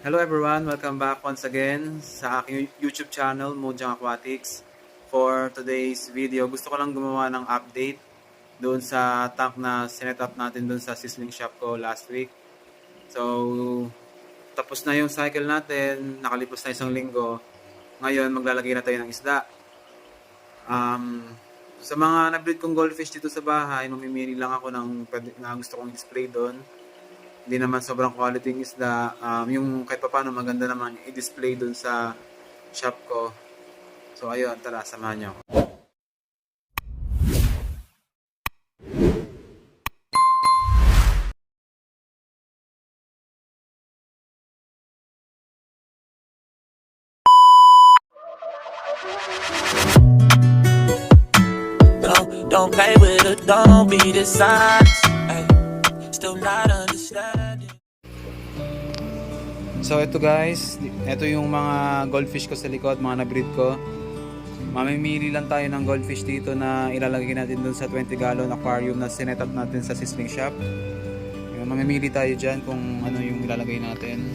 Hello everyone, welcome back once again sa aking YouTube channel, Mojang Aquatics. For today's video, gusto ko lang gumawa ng update doon sa tank na sinet up natin doon sa sizzling shop ko last week. So, tapos na yung cycle natin, nakalipos na isang linggo. Ngayon, maglalagay na tayo ng isda. Sa mga na-breed kong goldfish dito sa bahay, mamimili lang ako ng na gusto kong display doon. Hindi naman sobrang quality ng isda. Yung kahit pa paano maganda naman i-display dun sa shop ko. So ayun, tara, samahan nyo. Don't play with it, don't be dishonest. Ay, still not understanding. So ito guys, ito yung mga goldfish ko sa likod, mga na-breed ko. Mamimili lang tayo ng goldfish dito na ilalagay natin dun sa 20 gallon aquarium na sinet up natin sa sizzling shop. Mamimili tayo dyan kung ano yung ilalagay natin.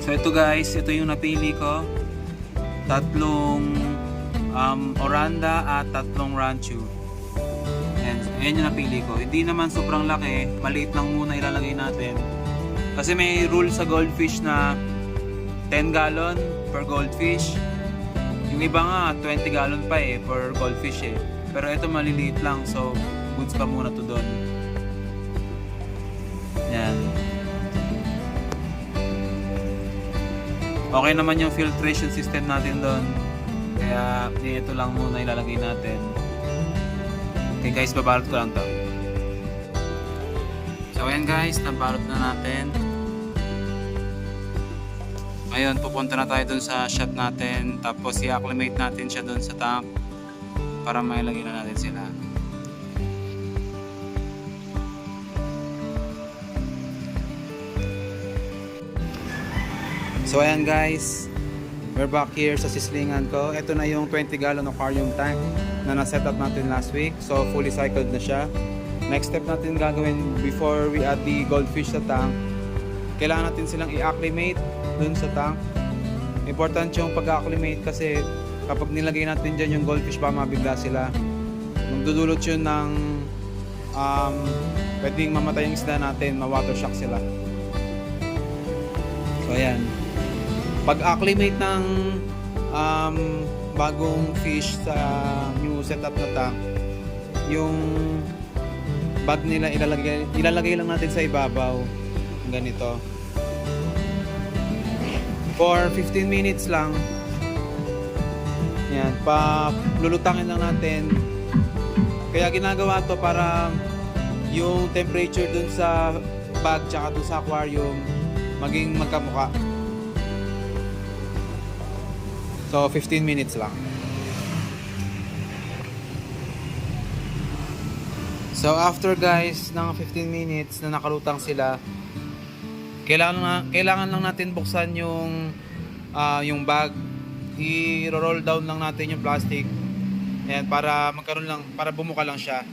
So ito guys, ito yung napili ko. Tatlong Oranda at tatlong Ranchu. Ayan yung napili ko. Hindi naman sobrang laki, maliit lang muna ilalagay natin. Kasi may rule sa goldfish na 10 gallon per goldfish. Yung iba nga 20 gallon pa per goldfish Pero ito maliliit lang, so goods pa muna to doon. Yan. Okay naman yung filtration system natin doon. Kaya ito lang muna ilalagay natin. Okay guys, babalot ko lang to. So ayan guys, nabalot na natin. Ngayon, pupunta na tayo doon sa shop natin. Tapos i-acclimate natin siya doon sa tank para mailagay na natin sila. So ayan guys, we're back here sa sislingan ko. Ito na yung 20 gallon aquarium tank na na-set up natin last week. So fully cycled na siya. Next step natin gagawin before we add the goldfish sa tank, kailangan natin silang i-acclimate dun sa tank. Important yung pag-acclimate kasi kapag nilagay natin dyan yung goldfish, baka mabigla sila. Magdudulot yun ng pwedeng mamatay yung isda natin, ma-water shock sila. So ayan, pag-acclimate ng bagong fish sa new setup na tank, yung bag nila ilalagay lang natin sa ibabaw ganito for 15 minutes lang. Yan, lulutangin lang natin. Kaya ginagawa to para yung temperature dun sa bag tsaka dun sa aquarium maging magkamukha. So 15 minutes lang. So after guys ng 15 minutes na nakalutang sila, kailangan lang natin buksan yung bag. I-roll down lang natin yung plastic. Ayan, para magkaroon lang, para bumuka lang siya.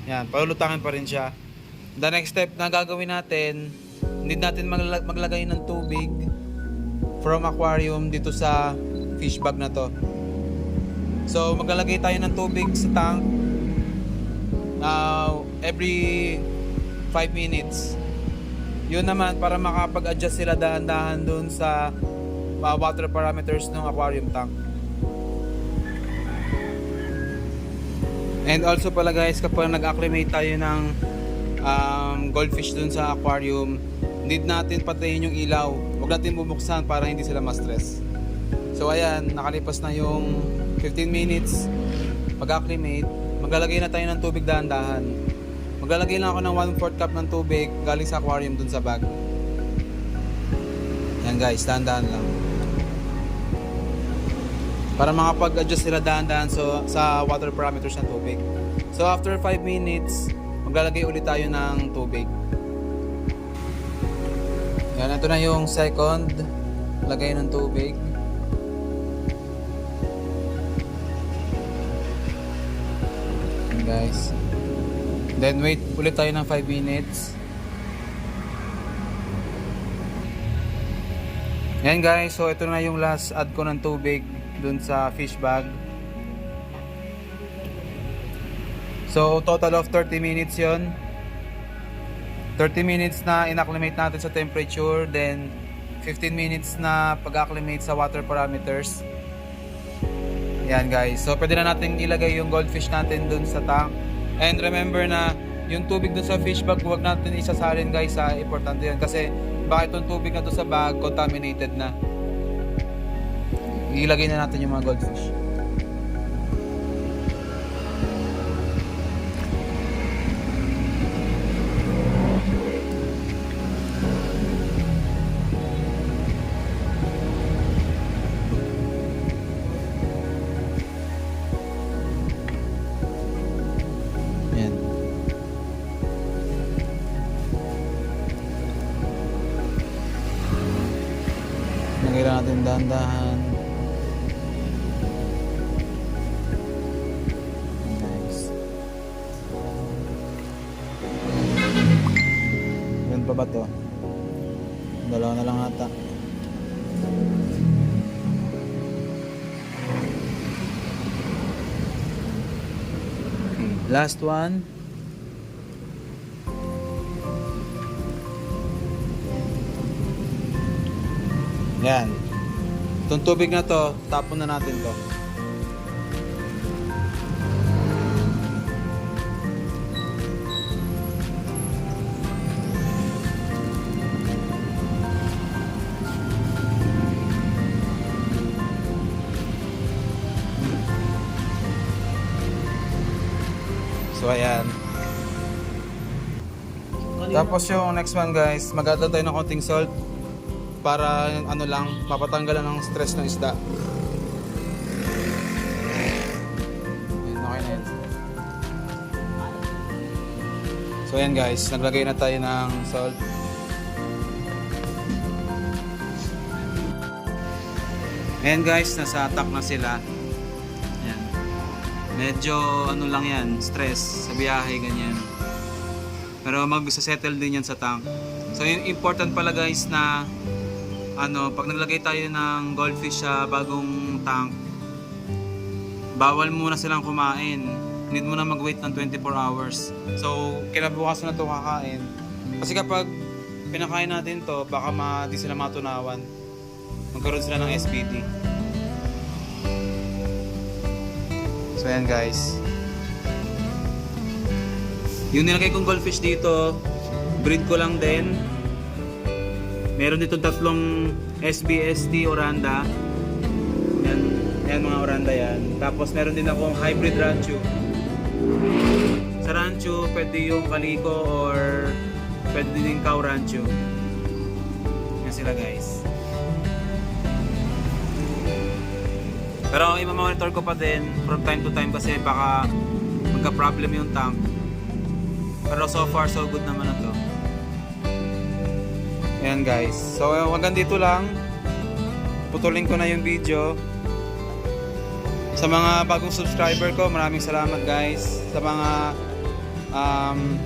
Ayan, palulutangin pa rin siya. The next step na gagawin natin, hindi natin maglagay ng tubig from aquarium dito sa fish bag na to. So maglalagay tayo ng tubig sa tank every 5 minutes. Yun naman para makapag-adjust sila dahan-dahan dun sa water parameters ng aquarium tank. And also pala guys, kapag nag-acclimate tayo ng goldfish dun sa aquarium, need natin patayin yung ilaw. Huwag natin bubuksan para hindi sila ma-stress. So ayan, nakalipas na yung 15 minutes pag-acclimate. Maglalagay na tayo ng tubig dahan-dahan. Maglalagay lang ako ng 1/4 cup ng tubig galing sa aquarium dun sa bag. Yan guys, dahan-dahan lang. Para makapag-adjust sila dahan-dahan sa water parameters ng tubig. So after 5 minutes, maglalagay ulit tayo ng tubig. Yan, ito na yung second lagay ng tubig. Yan guys. Then wait ulit tayo ng 5 minutes. Yan guys, so ito na yung last add ko ng tubig dun sa fish bag. So total of 30 minutes yon. 30 minutes na inacclimate natin sa temperature, then 15 minutes na pag-acclimate sa water parameters. Yan guys, so pwede na natin ilagay yung goldfish natin dun sa tank. And remember na yung tubig dun sa fish bag, huwag natin isasalin guys, ha. Importante yan kasi bakit itong tubig na to sa bag contaminated na. Ilagay na natin yung mga goldfish. Yan. Lagay lang natin dahan-dahan. Nice. Yun pa ba to? Dalawa na lang ata. Last one. Yan. Itong tubig na to, tapon na natin to. So ayan. Tapos yung next one guys, mag-add tayo ng konting salt para ano lang, mapatanggalan ng stress ng isda. Ayan, okay na yan. So ayan guys, naglagay na tayo ng salt. Ayan guys, nasa attack na sila. Ayan. Medyo ano lang yan, stress sa biyahe, ganyan. Pero mag-settle din yan sa tank. So yung important pala guys na pag naglagay tayo ng goldfish sa bagong tank, bawal muna silang kumain. Need mo na mag-wait ng 24 hours. So kinabukasan na ito kakain. Kasi kapag pinakain natin to, baka di sila matunawan. Magkaroon sila ng SBD. So yan guys. Yung nilagay kong goldfish dito, breed ko lang din. Meron dito 3 SBST Oranda. Yan mga Oranda yan. Tapos meron din akong hybrid Rancho. Sa Rancho, pwede yung Calico or pwede din yung Cow Rancho. Yan sila guys. Pero i-monitor ko pa din from time to time kasi baka magka-problem yung tank. Pero so far so good naman na to. Ayan guys. So hanggang dito lang. Putulin ko na yung video. Sa mga bagong subscriber ko, maraming salamat guys. Sa mga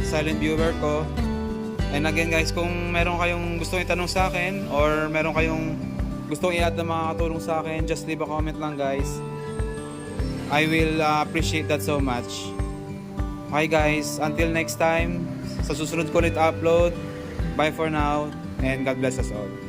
silent viewer ko. And again guys, kung meron kayong gustong itanong sa akin or meron kayong gustong i-add na makakatulong sa akin, just leave a comment lang guys. I will appreciate that so much. Okay guys, until next time, sa susunod ko ulit upload. Bye for now, and God bless us all.